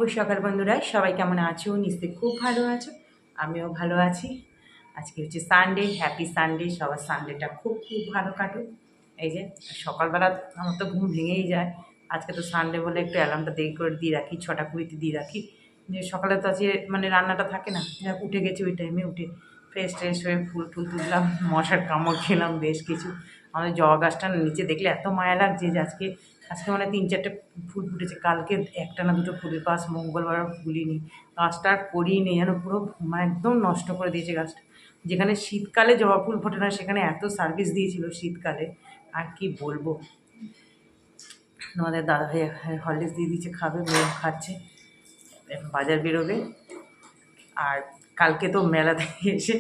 শুভ সকাল বন্ধুরা, সবাই কেমন আছো? নিশ্চয়ই খুব ভালো আছো, আমিও ভালো আছি। আজকে হচ্ছে সানডে, হ্যাপি সানডে। সবার সানডেটা খুব খুব ভালো কাটুক। এই যে সকালবেলা আমার তো ঘুম ভেঙেই যায়। আজকে তো সানডে বলে একটু অ্যালার্মটা দেরি করে দিয়ে রাখি, 6:20 দিয়ে রাখি, যে সকালে তো আজকে মানে রান্নাটা থাকে না। যাক, উঠে গেছি ওই টাইমে, উঠে ফ্রেশ ট্রেশ হয়ে ফুল টুল তুললাম, মশার কামড় খেলাম বেশ কিছু। আমাদের জবা গাছটার নিচে দেখলে এত মায়া লাগছে যে আজকে আজকে মানে 3-4টে ফুল ফুটেছে। কালকে একটা না দুটো ফুলের পাশ মঙ্গলবার ফুলিনি, গাছটা আর করিনি, যেন পুরো মানে একদম নষ্ট করে দিয়েছে গাছটা। যেখানে শীতকালে জবা ফুল ফোটে না, সেখানে এত সার্ভিস দিয়েছিল শীতকালে, আর কি বলবো। তোমাদের দাদা ভাই হরলিক্স দিয়ে দিচ্ছে, খাবে, মেয়ে খাচ্ছে, বাজার বেরোবে। আর কালকে তো মেলা থেকে এসে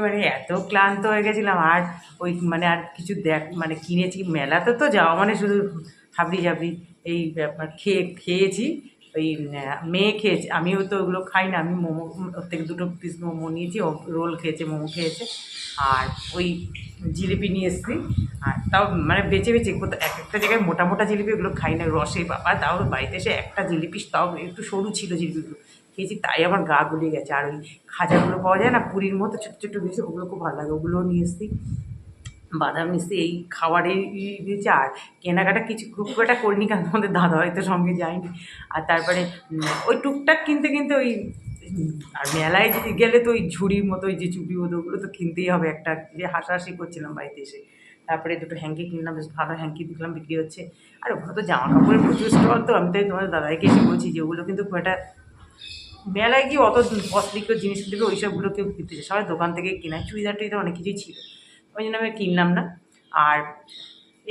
মানে এত ক্লান্ত হয়ে গেছিলাম, আর ওই মানে আর কিছু মানে কিনেছি। মেলাতে তো যাওয়া মানে শুধু হাবড়ি জাবড়ি এই ব্যাপার। খেয়েছি ওই মেয়ে খেয়েছে, আমিও তো ওগুলো খাই না। আমি মোমো ওর থেকে 2 পিস মোমো নিয়েছি, ও রোল খেয়েছে, মোমো খেয়েছে, আর ওই জিলিপি নিয়ে এসেছি। আর তাও মানে বেছে বেছে এক একটা জায়গায় মোটা মোটা জিলিপি, ওগুলো খাই না, রসে বাবা। তাও বাড়িতে এসে একটা জিলিপি, তাও একটু সরু ছিল জিলিপিগুলো, খেয়েছি, তাই আমার গা গুলিয়ে গেছে। আর ওই খাজাগুলো পাওয়া যায় না পুরীর মতো ছোটো ছোটো দিয়েছে, ওগুলো খুব ভালো লাগে, ওগুলোও নিয়ে এসেছি। বাদাম মিশিয়ে এই খাবারে দিয়েছে। আর কেনাকাটা কিছু খুব একটা করিনি, কারণ আমাদের দাদা হয়তো সঙ্গে যায়নি। আর তারপরে ওই টুকটাক কিনতে কিনতে ওই আর মেলায় গেলে তো ওই ঝুড়ির মতো ওই যে চুপি মতো ওগুলো তো কিনতেই হবে একটা, যে হাসাহাসি করছিলাম বাড়িতে এসে। তারপরে 2টো হ্যাঙ্কি কিনলাম, বেশ ভালো হ্যাঙ্কি দেখলাম বিক্রি হচ্ছে। আর ওগুলো তো জামা কাপড়ের প্রচুর স্টল, তো আমি তাই তোমাদের দাদাকে এসে বলছি যে ওগুলো কিন্তু খুব একটা মেলায় গিয়ে অত কস্টলি কেউ জিনিস দেবে, ওই সবগুলো কেউ কিনতে চায়, সবাই দোকান থেকে কেনা। চুড়িদার টুড়িদার অনেক কিছুই ছিল, ওই জন্য আমি কিনলাম না। আর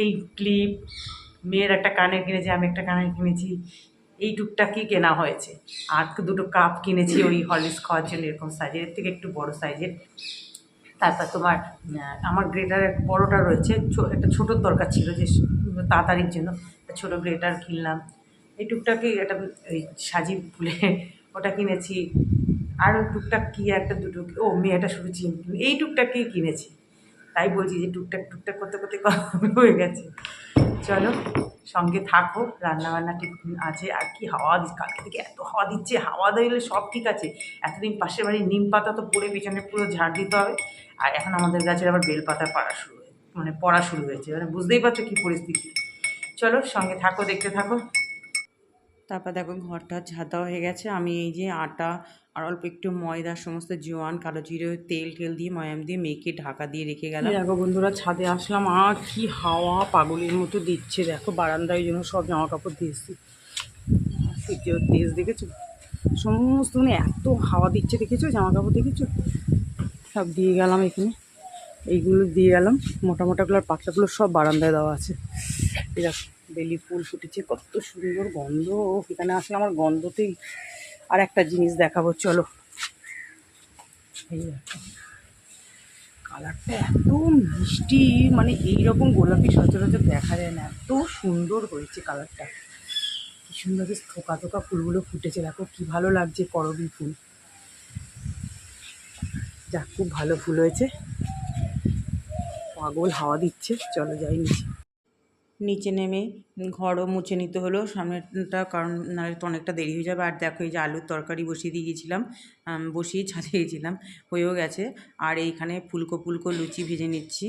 এই ক্লিপ, মেয়ের একটা কানের কিনেছি, আমি একটা কানের কিনেছি, এই টুকটাকই কেনা হয়েছে। আর 2টো কাপ কিনেছি ওই হরলিক্স খাওয়ার জন্য, এরকম সাইজের, এর থেকে একটু বড় সাইজের। তারপর তোমার আমার গ্রেটারের বড়োটা রয়েছে, একটা ছোটোর দরকার ছিল যে তাড়াতাড়ির জন্য, ছোটো গ্রেটার কিনলাম। এই টুকটাকই একটা ওই সাজি ফুলে ওটা কিনেছি। আরও টুকটাক কী একটা দুটো, ও মেয়েটা শুধু এই টুকটাকই কিনেছি। তাই বলছি যে টুকটাক টুকটাক করতে করতে হয়ে গেছে। চলো সঙ্গে থাকো, রান্নাবান্না ঠিক আছে। আর কি হাওয়া দিচ্ছে, কালকে থেকে এত হাওয়া দিচ্ছে, হাওয়া দিলে সব ঠিক আছে। এতদিন পাশের বাড়ির নিম পাতা তো পড়ে পিছনে পুরো ঝাড় দিতে হবে। আর এখন আমাদের গাছের আবার বেলপাতা পড়া শুরু হয়েছে, মানে বুঝতেই পারছো কী পরিস্থিতি। চলো সঙ্গে থাকো, দেখতে থাকো। তারপর দেখো ঘরটা ঝাঁটা হয়ে গেছে। আমি এই যে আটা আর অল্প একটু ময়দা, সমস্ত জোয়ান, কালো জিরে, তেল টেল দিয়ে ময়াম দিয়ে মেখে ঢাকা দিয়ে রেখে গেলাম। দেখো বন্ধুরা, ছাদে আসলাম, আর কি হাওয়া পাগলের মতো দিচ্ছে। দেখো বারান্দায় জন্য সব জামা কাপড় দিয়েছি, তেজ দেখেছো, সমস্ত মানে এত হাওয়া দিচ্ছে, দেখেছো জামা কাপড় দেখেছো, সব দিয়ে গেলাম এখানে। এইগুলো দিয়ে গেলাম, মোটা মোটাগুলো আর পাতলাগুলো সব বারান্দায় দেওয়া আছে। এরকম বেলি ফুল ফুটেছে, কত সুন্দর গন্ধ। এখানে আসলে আমার গন্ধতেই। আর একটা জিনিস দেখাবো, চলো। এই দেখো, কালারটা এত মিষ্টি, মানে এইরকম গোলাপি সচরাচর দেখা যায় না, এত সুন্দর হয়েছে কালারটা। কি সুন্দর বেশ থোকা থোকা ফুলগুলো ফুটেছে, দেখো কি ভালো লাগছে, করবী ফুল। যাক, খুব ভালো ফুল হয়েছে। পাগল হাওয়া দিচ্ছে, চলো যাই নিচে। নিচে নেমে ঘরও মুছে নিতে হলো সামনেটা, কারণ নাহলে তো অনেকটা দেরি হয়ে যাবে। আর দেখো, এই যে আলুর তরকারি বসিয়ে দিয়ে গেছিলাম, বসিয়ে ছাদে গেছিলাম, হয়েও গেছে। আর এইখানে ফুলকো ফুলকো লুচি ভেজে নিচ্ছি,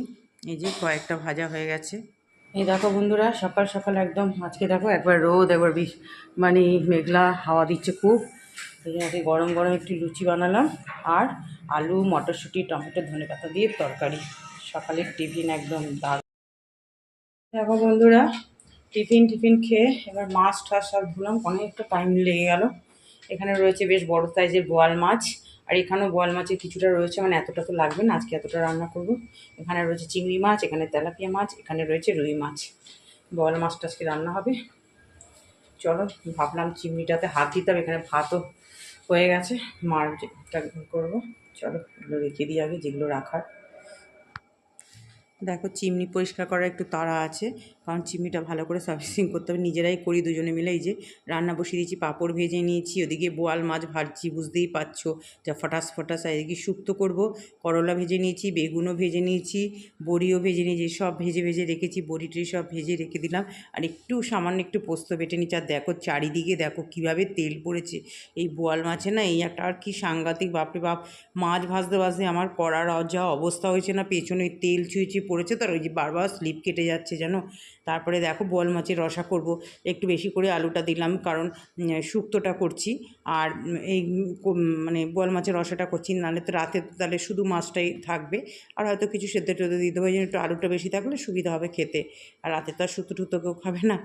এই যে কয়েকটা ভাজা হয়ে গেছে। এই দেখো বন্ধুরা, সকাল সকাল একদম আজকে দেখো, একবার রোদ একবার মানে মেঘলা, হাওয়া দিচ্ছে খুব। এই জন্য গরম গরম একটু লুচি বানালাম, আর আলু, মটরশুঁটি, টমেটো, ধনেপাতা দিয়ে তরকারি। সকালের টিফিন একদম দারুণ। দেখো বন্ধুরা, টিফিন খেয়ে এবার মাছ ঠাস সব ধুলাম, অনেকটা টাইম লেগে গেল। এখানে রয়েছে বেশ বড় সাইজের বোয়াল মাছ, আর এখানেও বোয়াল মাছের কিছুটা রয়েছে, মানে এতটা তো লাগবে না, আজকে এতটা রান্না করব। এখানে রয়েছে চিংড়ি মাছ, এখানে তেলাপিয়া মাছ, এখানে রয়েছে রুই মাছ। বোয়াল মাছটা আজকে রান্না হবে। চলো, ভাবলাম চিংড়িটাতে হাত দিতে হবে, এখানে ভাতও হয়ে গেছে, মার যেটা করবো। চলো এগুলো রেখে দিই আগে, যেগুলো রাখার। দেখো চিমনি পরিষ্কার করার একটু তাড়া আছে, কারণ চিমনিটা ভালো করে সার্ভিসিং করতে হবে। নিজেরাই করি দুজনে মিলে। এই যে রান্না বসিয়ে দিয়েছি, পাঁপড় ভেজে নিয়েছি, ওদিকে বোয়াল মাছ ভাজছি, বুঝতেই পারছো যা ফটাস ফটাস। আর এদিকে শুক্তো করবো, করলা ভেজে নিয়েছি, বেগুনও ভেজে নিয়েছি, বড়িও ভেজে নিয়েছি, সব ভেজে ভেজে রেখেছি, বড়ি টড়ি সব ভেজে রেখে দিলাম। আর একটু সামান্য একটু পোস্ত বেটে নিচ্ছি। আর দেখো চারিদিকে দেখো কীভাবে তেল পড়েছে এই বোয়াল মাছে না, এই একটা আর কি সাংঘাতিক, বাপরে বাপ। মাছ ভাজতে ভাজতে আমার কড়ার যা অবস্থা হয়েছে না, পেছনে তেল ছুঁয়ে পড়েছে, তার ওই যে বারবার স্লিপ কেটে যাচ্ছে যেন। তারপরে দেখো বোয়াল মাছের রসা করব, একটু বেশি করে আলুটা দিলাম, কারণ শুক্তোটা করছি। আর এই মানে বোয়াল মাছের রসাটা করছি, নাহলে তো রাতে তাহলে শুধু মাছটাই থাকবে, আর হয়তো কিছু সেদ্ধ টেদ্ধ দিতে হবে, একটু আলুটা বেশি থাকলে সুবিধা হবে খেতে। আর রাতে তো আর শুক্তো টুক্তো কেউ খাবে না।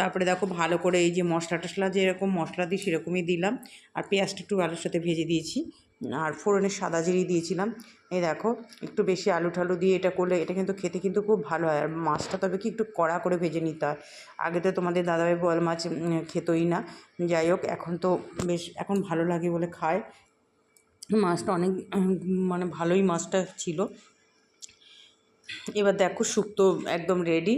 তারপরে দেখো ভালো করে এই যে মশলা টশলা যেরকম মশলা দিই সেরকমই দিলাম, আর পেঁয়াজটা একটু আলুর সাথে ভেজে দিয়েছি, আর ফোড়নে সাদা জিরে দিয়েছিলাম। এই দেখো একটু বেশি আলু ঠালু দিয়ে এটা করলে এটা কিন্তু খেতে কিন্তু খুব ভালো হয়। আর মাছটা তবে কি একটু কড়া করে ভেজে নিতে হয়। আগে তো তোমাদের দাদাভাই বোয়াল মাছ খেতই না, যাই হোক এখন তো বেশ এখন ভালো লাগে বলে খায়। মাছটা অনেক মানে ভালোই মাছটা ছিল। এবার দেখো শুক্তো একদম রেডি,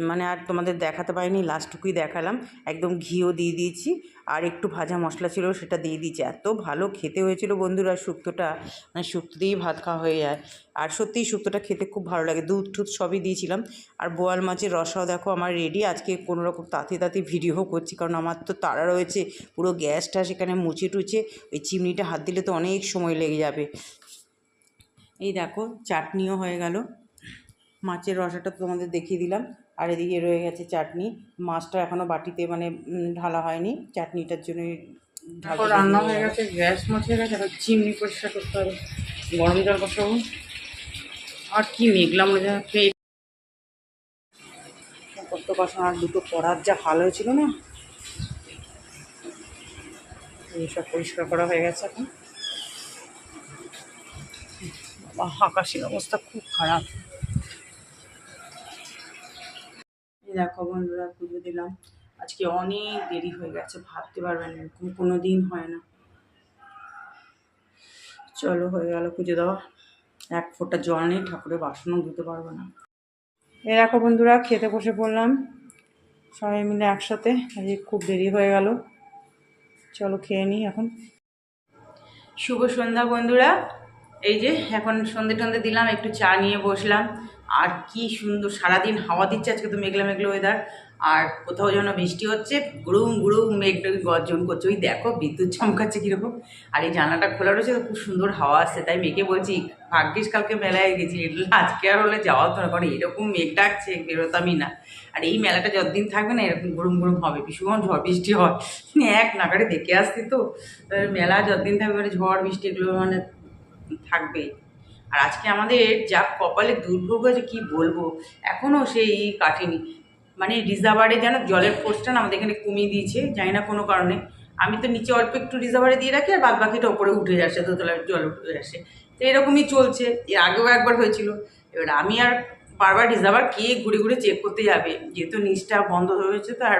মানে আর তোমাদের দেখাতে পারিনি, লাস্টটুকুই দেখালাম। একদম ঘিও দিয়ে দিয়েছি, আর একটু ভাজা মশলা ছিল সেটা দিয়ে দিয়েছি। এত ভালো খেতে হয়েছিল বন্ধুরা শুক্তোটা, মানে শুক্তো দিয়েই ভাত খাওয়া হয়ে যায়। আর সত্যিই শুক্তোটা খেতে খুব ভালো লাগে, দুধ টুধ সবই দিয়েছিলাম। আর বোয়াল মাছের রসাও দেখো আমার রেডি। আজকে কোনো রকম তাঁতি ভিডিও করছি, কারণ আমার তো তাড়া রয়েছে, পুরো গ্যাসটা সেখানে মুছে টুচে ওই চিমনিটা হাত দিলে তো অনেক সময় লেগে যাবে। এই দেখো চাটনিও হয়ে গেল, মাছের রসাটা তোমাদের দেখিয়ে দিলাম, আর এদিকে রয়ে গেছে চাটনি। মাছটা এখনও বাটিতে মানে ঢালা হয়নি, চাটনিটার জন্য রান্না হয়ে গেছে, গ্যাস মুছে গেছে, এখন চিমনি পরিষ্কার করতে হবে, গরম জল বসাবো। আর কি মেঘলাম কত কষা, আর দুটো পড়ার যা হাল হয়েছিল না, এইসব পরিষ্কার করা হয়ে গেছে এখন। আকাশের অবস্থা খুব খারাপ। দেখো বন্ধুরা পুজো দিলাম, আজকে অনেক দেরি হয়ে গেছে, ভাবতে পারবেন এরকম কোনো দিন হয় না। চলো হয়ে গেল পুজো দেওয়া, এক ফোঁটা জল নেই, ঠাকুরের বাসনও ধুতে পারবো না। এ দেখো বন্ধুরা খেতে বসে পড়লাম সবাই মিলে একসাথে, আজকে খুব দেরি হয়ে গেল, চলো খেয়ে নিই এখন। শুভ সন্ধ্যা বন্ধুরা, এই যে এখন সন্ধে টন্ধে দিলাম, একটু চা নিয়ে বসলাম। আর কি সুন্দর সারাদিন হাওয়া দিচ্ছে, আজকে তো মেঘলা মেঘলা ওয়েদার, আর কোথাও যেন বৃষ্টি হচ্ছে, গুড়ুম গুড়ুম মেঘটা গর্জন করছে, ওই দেখো বিদ্যুৎ চমকাচ্ছে কীরকম। আর এই জানলাটা খোলা রয়েছে, খুব সুন্দর হাওয়া আসছে, তাই মেঘে বলছি ভাগ্যিস কালকে মেলায় গেছি, আজকে আর হলে যাওয়া তো না, কারণ এরকম মেঘ ডাকছে বেরোতামই না। আর এই মেলাটা যতদিন থাকবে না এরকম গরম গরম হবে, ভীষণ ঝড় বৃষ্টি হয়, এক নাগারে দেখে আসছি তো। মেলা যতদিন থাকবে মানে ঝড় বৃষ্টি এগুলো মানে থাকবেই। আর আজকে আমাদের যা কপালে দুর্ভোগ হয়েছে কি বলবো, এখনও সেই কাটেনি। মানে রিজার্ভারে যেন জলের ফোর্সটা না আমাদের এখানে কমিয়ে দিয়েছে, জানি না কোনো কারণে। আমি তো নিচে অল্প একটু রিজার্ভারে দিয়ে রাখি, আর বাদ বাকিটা ওপরে উঠে যাচ্ছে, দোতলার জল উঠে আসে, তো এরকমই চলছে। এর আগেও একবার হয়েছিল। এবার আমি আর বারবার রিজার্ভার কে ঘুরে ঘুরে চেক করতে যাবে, যেহেতু নিচটা বন্ধ হয়েছে, তো আর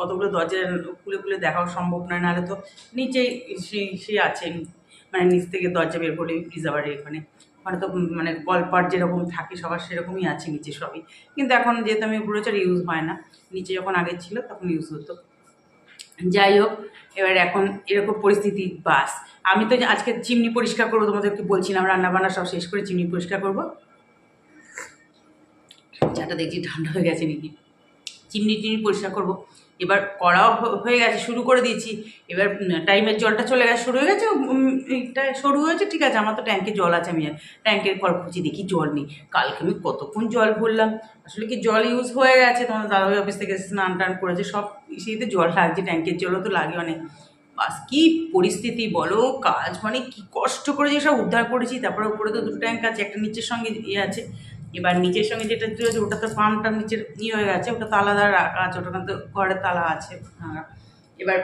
অতগুলো দরজা খুলে খুলে দেখাও সম্ভব নয়, নাহলে তো নিচেই সে আছে, মানে নিচ থেকে দরজা বের করে রিজার্ভারে এখানে মানে তো মানে কলপার যেরকম থাকে সবার সেরকমই আছে নিচে সবই। কিন্তু এখন যেহেতু আমি উপরে চড়ে ইউজ হয় না, নিচে যখন আগে ছিল তখন ইউজ হতো। যাই হোক, এবার এখন এরকম পরিস্থিতি, বাস আমি তো আজকে চিমনি পরিষ্কার করবো, তোমাদেরকে বলছিলাম রান্নাবান্না সব শেষ করে চিমনি পরিষ্কার করবো। চাটা দেখছি ঠান্ডা হয়ে গেছে নাকি, চিমনি পরিষ্কার করবো। এবার কড়াও হয়ে গেছে, শুরু করে দিয়েছি। এবার টাইমের জলটা চলে গেছে, শুরু হয়ে গেছে, এটা শুরু হয়েছে, ঠিক আছে। আমার তো ট্যাঙ্কে জল আছে, আমি ট্যাঙ্কের কল খুঁজি, দেখি জল নেই। কালকে আমি কতক্ষণ জল ভরলাম, আসলে কি জল ইউজ হয়ে গেছে, তোমার দাদাভাই অফিস থেকে স্নান টান করেছে, সব ইসেতে জল লাগছে, ট্যাঙ্কের জলও তো লাগে অনেক। বাস কী পরিস্থিতি বলো, কাজ মানে কি কষ্ট করে যে সব উদ্ধার করেছি। তারপরে উপরে তো দুটো ট্যাঙ্ক আছে, একটা নিচের সঙ্গে ইয়ে আছে, এবার নিচের সঙ্গে যেটা রয়েছে ওটা তো পাম্পটা নিচের হয়ে গেছে, ওটা তো আলাদা রাখা আছে, ওটা তো ঘরের তালা আছে। এবার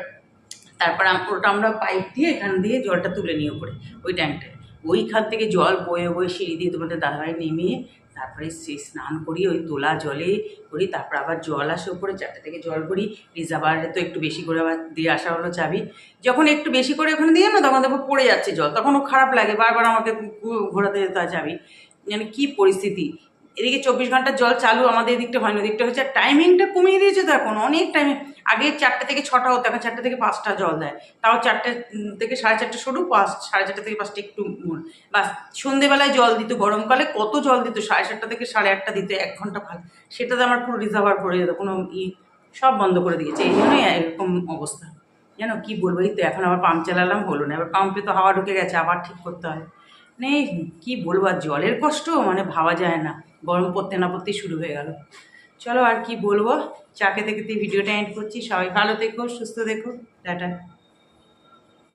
তারপর ওটা আমরা পাইপ দিয়ে এখান দিয়ে জলটা তুলে নিয়ে ওপরে ওই ট্যাঙ্কটায়, ওইখান থেকে জল বয়ে বয়ে সিঁড়ি দিয়ে তোমাদের দাদাভাই নেমে তারপরে সে স্নান করি, ওই তোলা জলে করি, তারপর আবার জল আসে উপরে, 4টে থেকে জল করি। রিজার্ভারে তো একটু বেশি করে আবার দিয়ে আসা হলো চাবি, যখন একটু বেশি করে ওখানে দিয়ে না তখন দেখো পড়ে যাচ্ছে জল, তখন ও খারাপ লাগে, বারবার আমাকে ঘোরাতে যেতে হয় চাবি। মানে কী পরিস্থিতি, এদিকে 24 ঘন্টার জল চালু, আমাদের এদিকটা হয় না, ওদিকটা হচ্ছে। আর টাইমিংটা কমিয়ে দিয়েছে তো এখন, অনেক টাইমে। আগে 4টে থেকে 6টা হতো, এখন 4টে থেকে 5টা জল দেয়। তাও 4টে থেকে 4:30 শুরু, 4:30 থেকে 5টা একটু বাস। সন্ধেবেলায় জল দিত, গরমকালে কত জল দিত, 7:30 থেকে 8:30 দিত, 1 ঘন্টা ভালো। সেটাতে আমার পুরো রিজার্ভার ভরে যেত, কোনো সব বন্ধ করে দিয়েছে। এই জন্যই এরকম অবস্থা। জানো কি বলবো, এই তো এখন আবার পাম্প চালালাম, হলো না। এবার পাম্পে তো হাওয়া ঢুকে গেছে, আবার ঠিক করতে হয়। মানে কি বলবো, আর জলের কষ্ট মানে ভাবা যায় না। গরম পড়তে না পড়তেই শুরু হয়ে গেল। চলো আর কি বলবো, চা খেতে খেতে ভিডিওটা এন্ড করছি। সবাই ভালো থেকো, সুস্থ থেকো, টাটা।